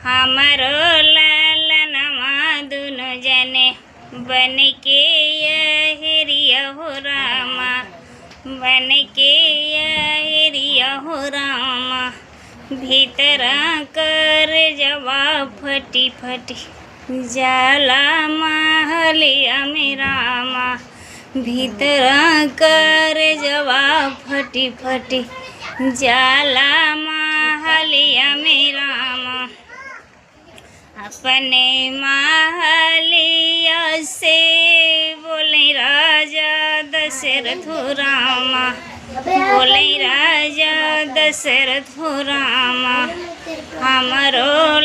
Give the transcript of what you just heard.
हमारो लालनवा दुनो जने बन के यहरिया हो रामा, बन के यहरिया हो रामा। भीतरा कर जवा फटी फटी जाला महलिया में रामा, भीतरा कर जवा फटी फटी जाला महलिया में रामा। अपने महलिया से बोले राजा दशरथ हो रामा, बोले राजा दशरथ हो रामा। हमरो